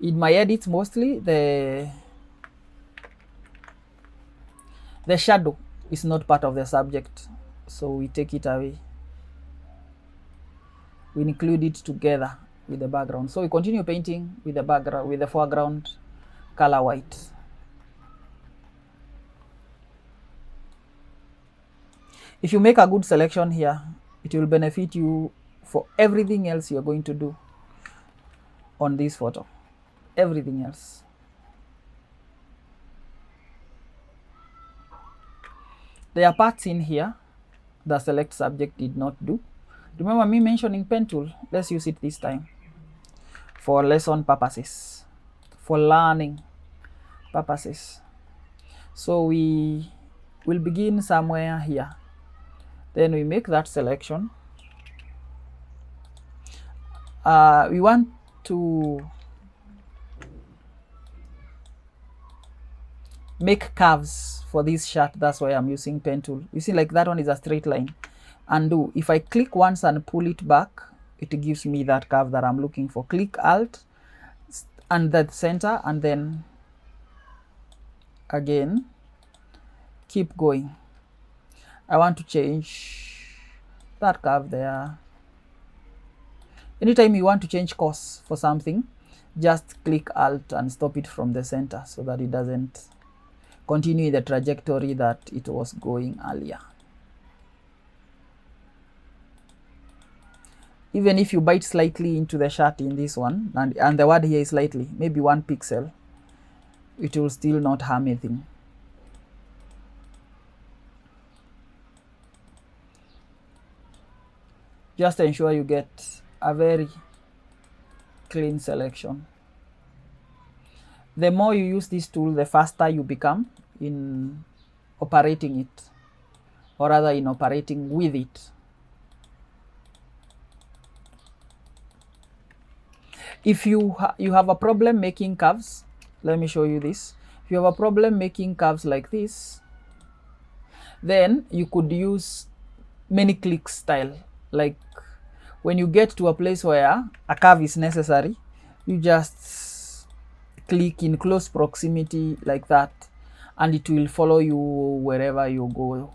In my edits, mostly the shadow is not part of the subject, so we take it away. We include it together with the background. So we continue painting with the background, with the foreground color white. If you make a good selection here, it will benefit you for everything else you're going to do on this photo. Everything else. There are parts in here the select subject did not do. Remember me mentioning pen tool? Let's use it this time for lesson purposes, for learning purposes. So we will begin somewhere here. Then we make that selection. We want to make curves for this shot. That's why I'm using pen tool. You see, like that one is a straight line. Undo. If I click once and pull it back, it gives me that curve that I'm looking for. Click Alt and the center, and then again keep going. I want to change that curve there. Anytime you want to change course for something, just click Alt and stop it from the center so that it doesn't continue the trajectory that it was going earlier. Even if you bite slightly into the shot in this one, and the word here is slightly, maybe 1 pixel, it will still not harm anything. Just ensure you get a very clean selection. The more you use this tool, the faster you become in operating it, or rather in operating with it. If you have a problem making curves, let me show you this. If you have a problem making curves like this, then you could use many click style. Like when you get to a place where a curve is necessary, you just click in close proximity like that, and it will follow you wherever you go.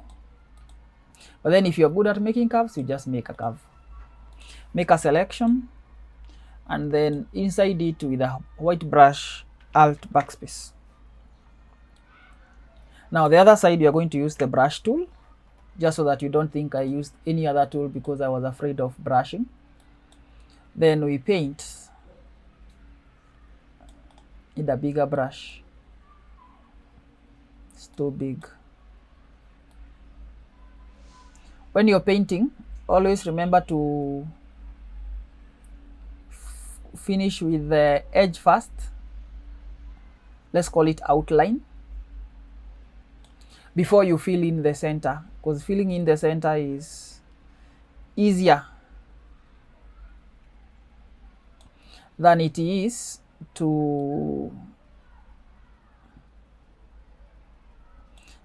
But then if you're good at making curves, you just make a curve. Make a selection, and then inside it with a white brush, Alt backspace. Now the other side, you're going to use the brush tool, just so that you don't think I used any other tool because I was afraid of brushing. Then we paint. Need a bigger brush. It's too big. When you're painting, always remember to finish with the edge first. Let's call it outline, before you fill in the center, because filling in the center is easier than it is to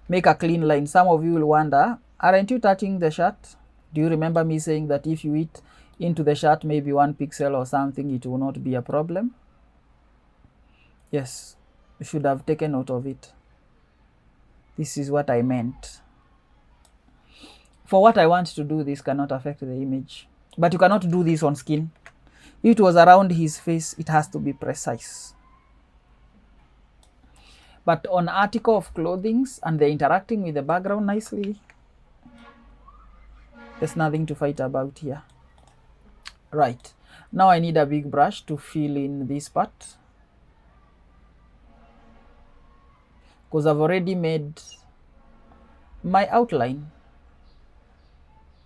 make a clean line. Some of you will wonder, aren't you touching the shot? Do you remember me saying that if you hit into the shot maybe 1 pixel or something, it will not be a problem? Yes, you should have taken note of it. This is what I meant. For what I want to do, this cannot affect the image. But you cannot do this on skin. If it was around his face, it has to be precise. But on article of clothing and they're interacting with the background nicely, there's nothing to fight about here. Right. Now I need a big brush to fill in this part, because I've already made my outline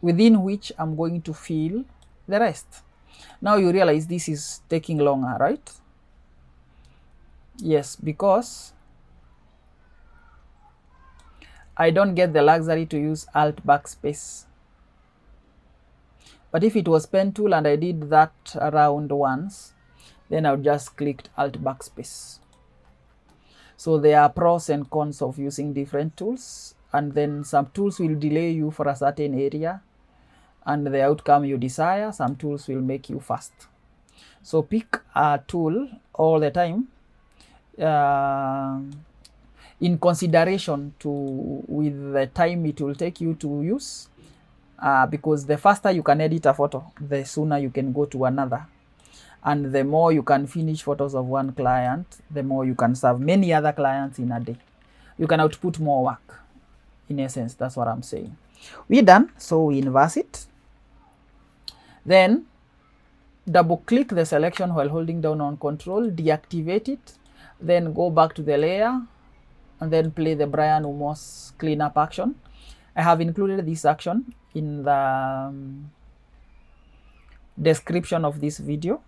within which I'm going to fill the rest. Now you realize this is taking longer, right? Yes, because I don't get the luxury to use Alt backspace. But if it was pen tool and I did that around once, then I would just click Alt backspace. So there are pros and cons of using different tools, and then some tools will delay you for a certain area and the outcome you desire. Some tools will make you fast. So pick a tool all the time in consideration with the time it will take you to use, because the faster you can edit a photo, the sooner you can go to another. And the more you can finish photos of one client, the more you can serve many other clients in a day. You can output more work. In essence, that's what I'm saying. We're done, so we inverse it. Then double click the selection while holding down on Control, deactivate it, then go back to the layer, and then play the Brian Umos cleanup action. I have included this action in the description of this video.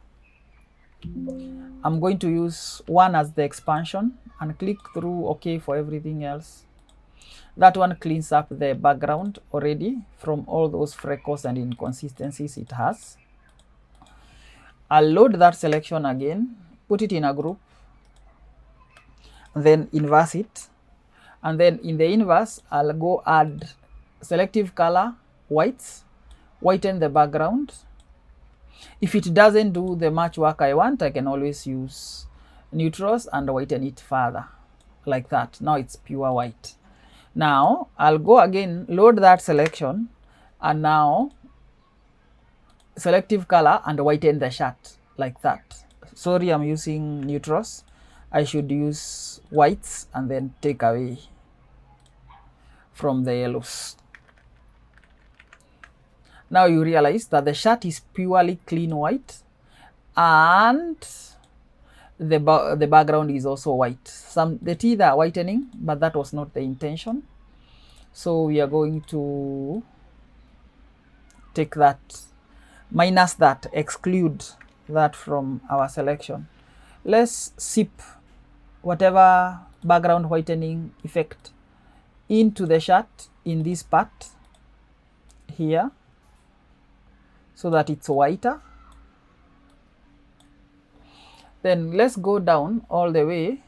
I'm going to use one as the expansion and click through OK for everything else. That one cleans up the background already from all those freckles and inconsistencies it has. I'll load that selection again, put it in a group, then inverse it. And then in the inverse, I'll go add selective color, whites, whiten the background. If it doesn't do the much work I want, I can always use neutrals and whiten it further, like that. Now it's pure white. Now I'll go again, load that selection, and now selective color and whiten the shirt, like that. Sorry, I'm using neutrals. I should use whites and then take away from the yellows. Now you realize that the shirt is purely clean white and the background is also white. The teeth are whitening, but that was not the intention. So we are going to take that, minus that, exclude that from our selection. Let's sip whatever background whitening effect into the shirt in this part here, so that it's whiter. Then let's go down all the way.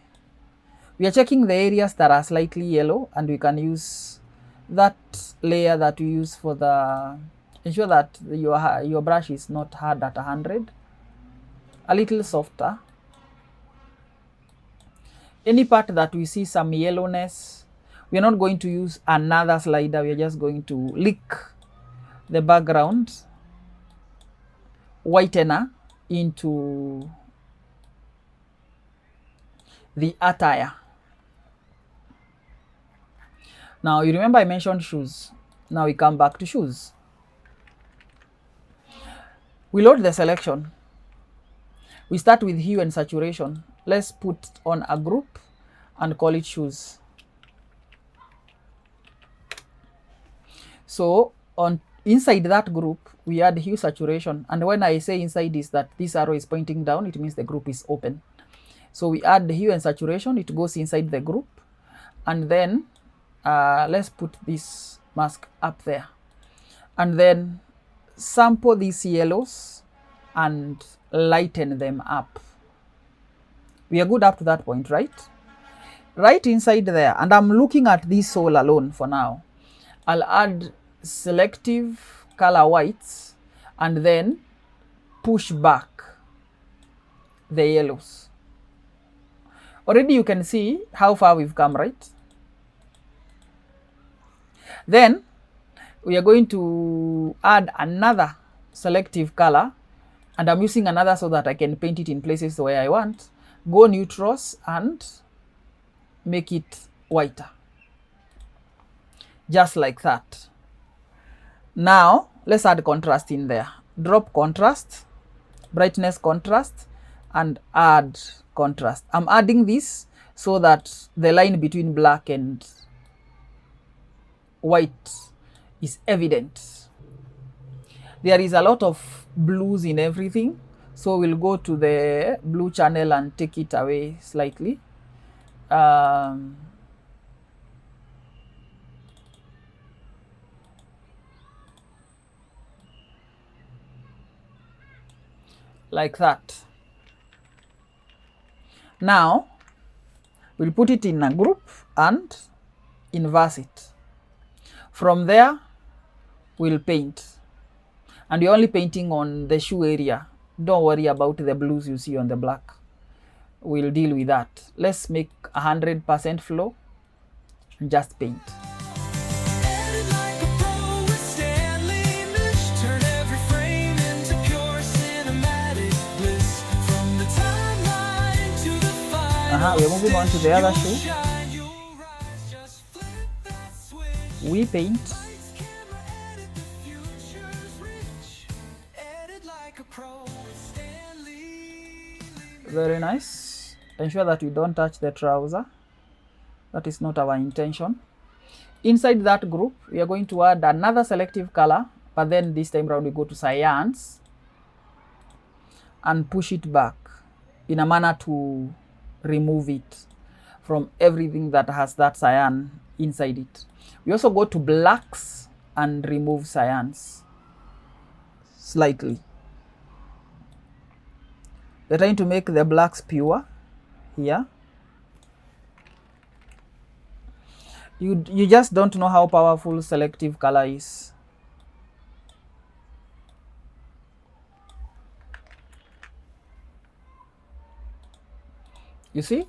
We are checking the areas that are slightly yellow, and we can use that layer that we use for the, ensure that your brush is not hard at 100, a little softer. Any part that we see some yellowness, we are not going to use another slider. We are just going to lick the background whitener into the attire. Now you remember I mentioned shoes. Now we come back to shoes. We load the selection. We start with hue and saturation. Let's put on a group and call it shoes. So inside that group, we add hue saturation. And when I say inside is that this arrow is pointing down, it means the group is open. So we add the hue and saturation, it goes inside the group. And then let's put this mask up there. And then sample these yellows and lighten them up. We are good up to that point, right? Right inside there, and I'm looking at this sole alone for now. I'll add selective color whites and then push back the yellows. Already you can see how far we've come, right? Then we are going to add another selective color, and I'm using another so that I can paint it in places where I want. Go neutrals and make it whiter, just like that. Now let's add contrast in there. Drop contrast, brightness contrast, and add contrast. I'm adding this so that the line between black and white is evident. There is a lot of blues in everything, So we'll go to the blue channel and take it away slightly. Like that. Now we'll put it in a group and inverse it. From there we'll paint, and you're only painting on the shoe area. Don't worry about the blues you see on the black. We'll deal with that. Let's make 100% flow and just paint. Like a pro with Stanley Mitch, turn every frame into pure cinematic bliss. From the timeline to the final We're moving on to the other shoe. shine, you'll rise, just flip that switch. We paint. Lights, camera, edit, the future's rich. Edit like a pro with Stanley. Very nice. Ensure that we don't touch the trouser. That is not our intention. Inside that group, we are going to add another selective color, but then this time around we go to cyans and push it back in a manner to remove it from everything that has that cyan inside it. We also go to blacks and remove cyans slightly. We're trying to make the blacks pure here. You just don't know how powerful selective color is. You see?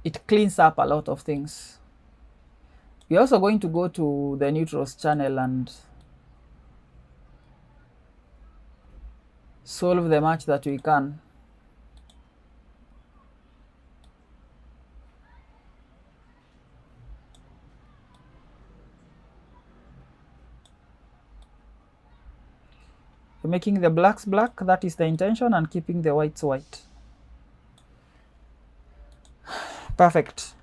It cleans up a lot of things. We're also going to go to the neutrals channel and solve the much that we can. We're making the blacks black, that is the intention, and keeping the whites white. Perfect.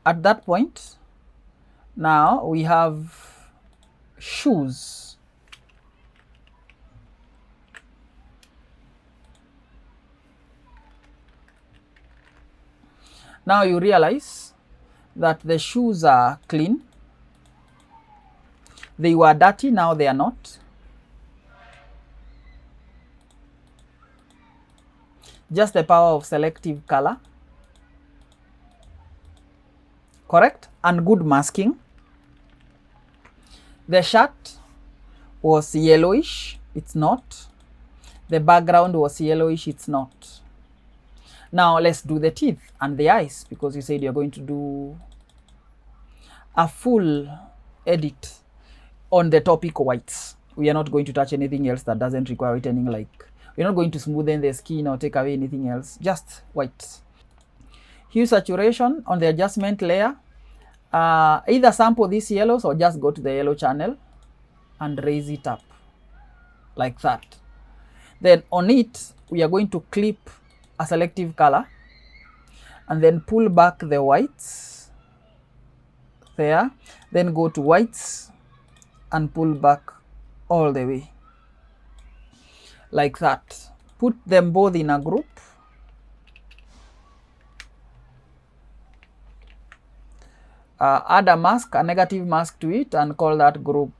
At that point, now we have shoes. Now you realize that the shoes are clean. They were dirty, now they are not. Just the power of selective color. Correct? And good masking. The shirt was yellowish, it's not. The background was yellowish, it's not. Now let's do the teeth and the eyes, because you said you're going to do a full edit on the topic whites. We are not going to touch anything else that doesn't require whitening, like we're not going to smoothen the skin or take away anything else, just whites. Hue saturation on the adjustment layer. Either sample these yellows or just go to the yellow channel and raise it up like that. Then on it, we are going to clip a selective color and then pull back the whites there, then go to whites and pull back all the way like that. Put them both in a group. Add a mask, a negative mask to it, and call that group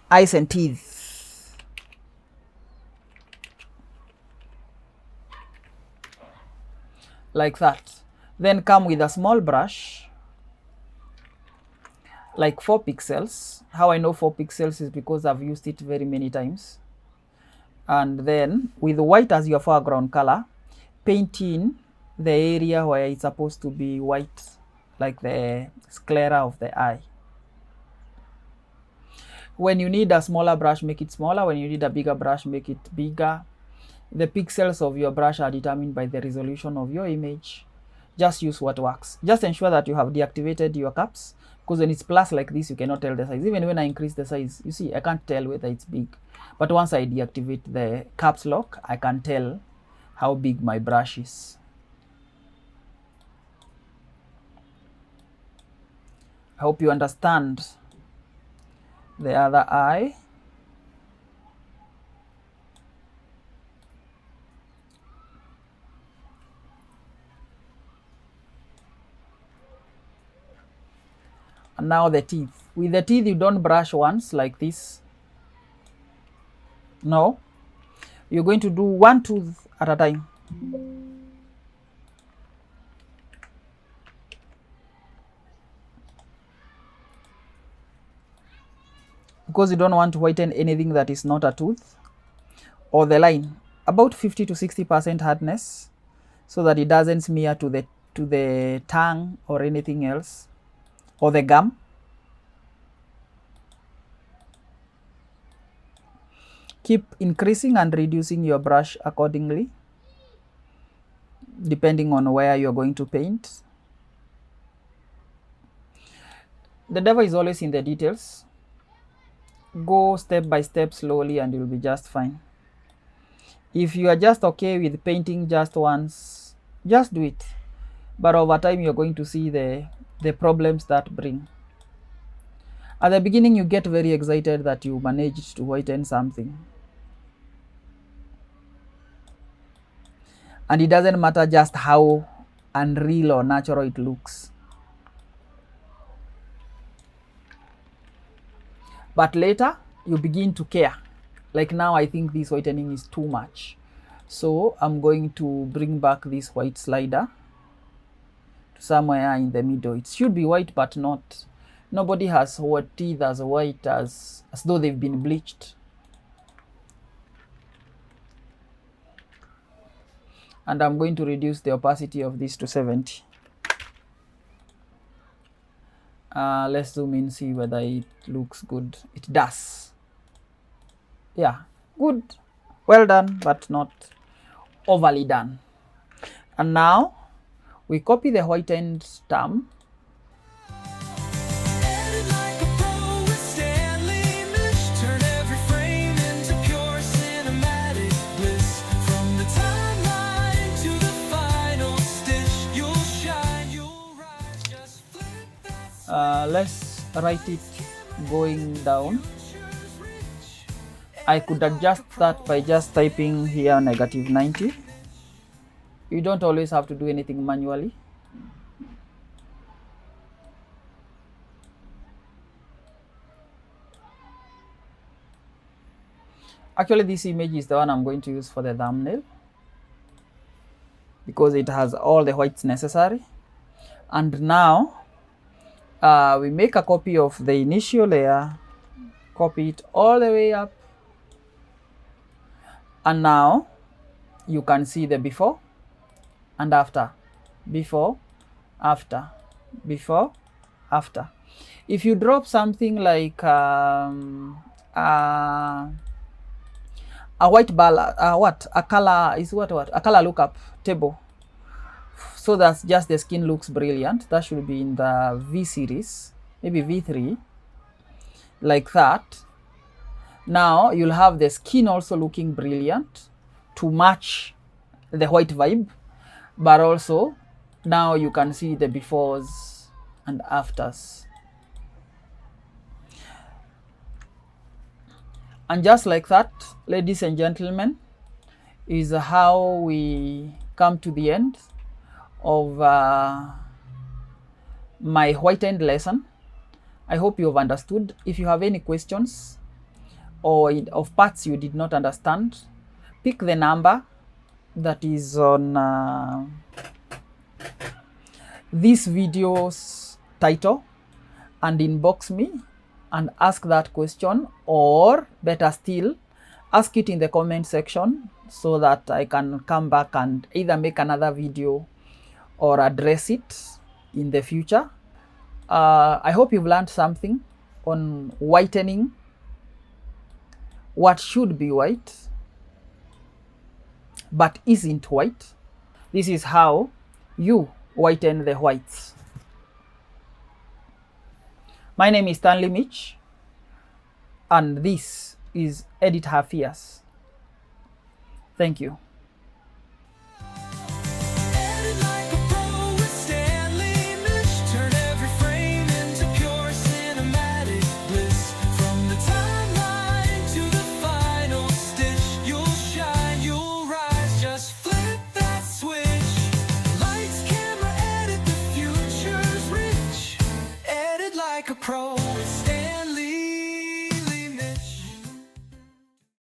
eyes and teeth. Like that. Then come with a small brush, like 4 pixels. How I know 4 pixels is because I've used it very many times. And then with white as your foreground color, paint in the area where it's supposed to be white, like the sclera of the eye. When you need a smaller brush, make it smaller. When you need a bigger brush, make it bigger. The pixels of your brush are determined by the resolution of your image. Just use what works. Just ensure that you have deactivated your caps, because when it's plus like this, you cannot tell the size. Even when I increase the size, you see, I can't tell whether it's big. But once I deactivate the caps lock, I can tell how big my brush is. I hope you understand the other eye. And now the teeth. With the teeth, you don't brush once like this. No. You're going to do one tooth at a time. Because you don't want to whiten anything that is not a tooth or the line. About 50 to 60% hardness, so that it doesn't smear to the tongue or anything else, or the gum. Keep increasing and reducing your brush accordingly, depending on where you're going to paint. The devil is always in the details. Go step by step slowly and you'll be just fine. If you are just okay with painting just once, just do it. But over time, you're going to see the problems that bring. At the beginning, you get very excited that you managed to whiten something. And it doesn't matter just how unreal or natural it looks. But later, you begin to care. Like now, I think this whitening is too much. So I'm going to bring back this white slider to somewhere in the middle. It should be white, but not. Nobody has teeth as white as though they've been bleached. And I'm going to reduce the opacity of this to 70. Let's zoom in, see whether it looks good. It does. Yeah, good. Well done, but not overly done. And now we copy the whitened stamp. Edit like a pro with Stanley Mitch. Turn every frame into pure cinematic bliss. From the timeline to the final stitch, you'll shine, you'll rise. Just flip that Let's write it going down. I could adjust that by just typing here -90. You don't always have to do anything manually. Actually, this image is the one I'm going to use for the thumbnail because it has all the whites necessary. And now we make a copy of the initial layer, copy it all the way up. And now you can see the before and after, before, after, before, after. If you drop something like a white bar, a color lookup table, so that just the skin looks brilliant, that should be in the V series, maybe V3, like that. Now you'll have the skin also looking brilliant to match the white vibe, but also now you can see the befores and afters. And just like that, ladies and gentlemen, is how we come to the end of my whitened lesson. I hope you have understood. If you have any questions or of parts you did not understand, pick the number that is on this video's title and inbox me and ask that question, or better still, ask it in the comment section so that I can come back and either make another video or address it in the future. I hope you've learned something on whitening, what should be white but isn't white. This is how you whiten the whites. My name is Stanley Mitch, and this is Edit Her Fears. Thank you. Edit like a pro with Stanley Mitch. Turn every frame into pure cinematic bliss. From the like a pro.